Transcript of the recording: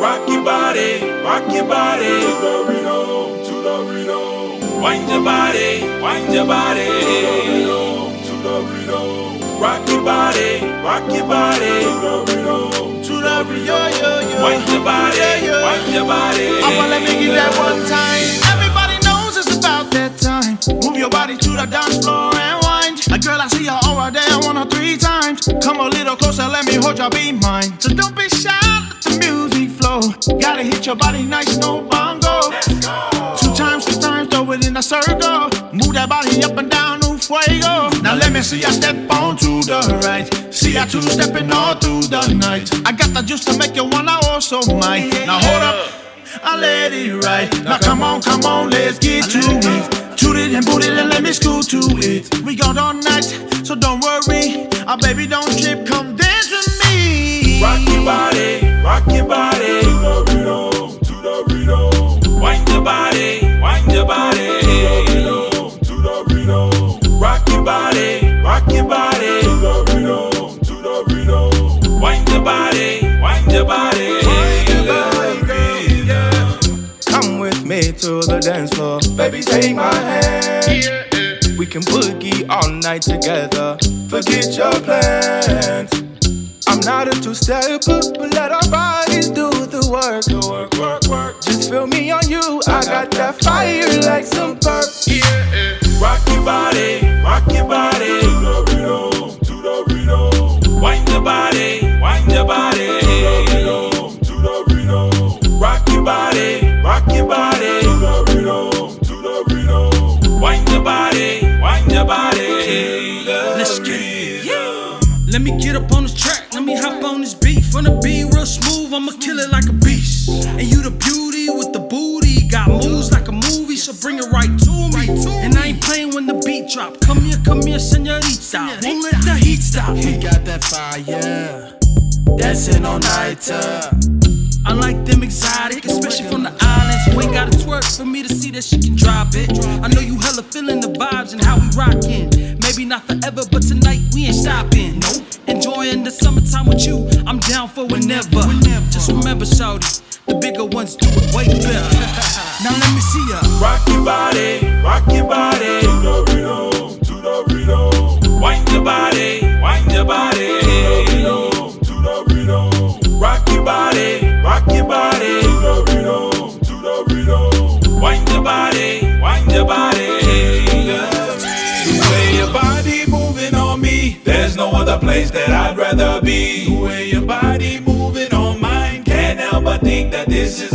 rock your body, rock your body. To the rhythm, to the rhythm. Wind your body, wind your body. To the rhythm, rock your body, rock your body. To the rhythm, to the rhythm. Wind your body, wind your body. I wanna let me get that one time. Everybody knows it's about that time. Move your body to the dance floor and wind. A girl, I see her over there 1 or 3 times. Come a little closer, let me hold your be mine. So don't be shy, let the music flow. Gotta hit your body nice, no bongo. Let's go. 2 times, 3 times, throw it in a circle. Move that body up and down, no fuego. Now let me see ya step on to the right. See ya 2 stepping all through the night. I got the juice to make you wanna also might. Now hold up, I let it right. Now come on, let's get to it. Toot it and boot it and let me scoot to it. We got all night, so don't worry. Baby, don't trip, come dance with me. Rock your body, rock your body. To the rhythm, to the rhythm. Wind your body, wind your body. To the rhythm, to the rhythm. Rock your body, rock your body. To the rhythm, to the rhythm. Wind your body, wind your body. Come with me to the dance floor, baby, take my hand. We can boogie all night together. Forget your plans. I'm not a two-stepper, but let our bodies do the work. Work, work, work. Just feel me on you. I got that fire like some perk. Rock your body, rock your body. To the rhythm, to the rhythm. Wind your body, wind your body. To the rhythm, to the rhythm. Rock your body, rock your body. To the rhythm, to the rhythm. Wind your body, wind your body. Let's get it. Let me get up on this track, let me hop on this beat. From the beat real smooth, I'ma kill it like a beast. And you the beauty with the booty, got moves like a movie, so bring it right to me. And I ain't playing when the beat drop. Come here, señorita. Won't let the heat stop. He got that fire, dancing all night. I like them exotic, especially from the islands. You ain't gotta twerk for me to see that she can drop it. I know you hella feeling the vibes and how we rockin'. Maybe not forever, but tonight we ain't stopping. Nope. Enjoying the summertime with you, I'm down for whenever. Just remember, shawty, the bigger ones do it way better. Now let me see ya. Rock your body, rock your body. To the rhythm, to the rhythm. Wind your body, wind your body. To the rhythm, to the rhythm. Rock your body, rock your body. To the rhythm, to the rhythm. Wind your body, wind your body. The way your body moving on me, there's no other place that I'd rather be. The way your body moving on mine, can't help but think that this is